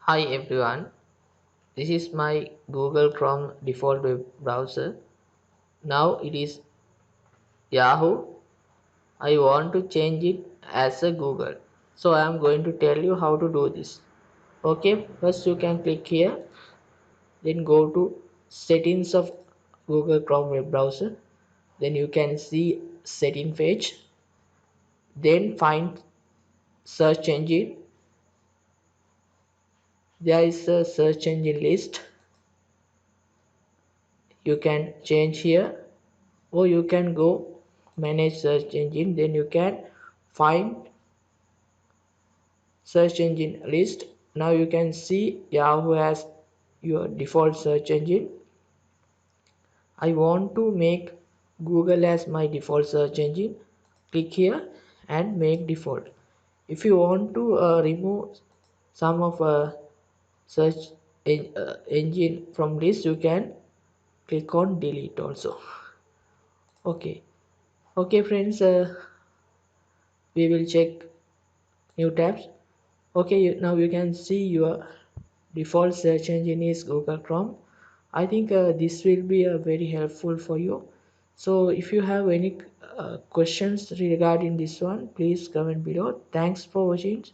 Hi everyone, this is my Google Chrome default web browser. Now it is Yahoo. I want to change it as a Google. So I am going to tell you how to do this. Okay, first you can click here, then go to settings of Google Chrome web browser. Then you can see setting page. Then find search engine. There is a search engine list. You can change here, or you can go manage search engine. Then you can find search engine list. Now you can see Yahoo as your default search engine. I want to make Google as my default search engine. Click here and make default. If you want to remove some of search engine from list, you can click on delete also. Okay friends, we will check new tabs. Okay, now you can see your default search engine is Google Chrome. I think this will be very helpful for you. So if you have any questions regarding this one, please comment below. Thanks for watching.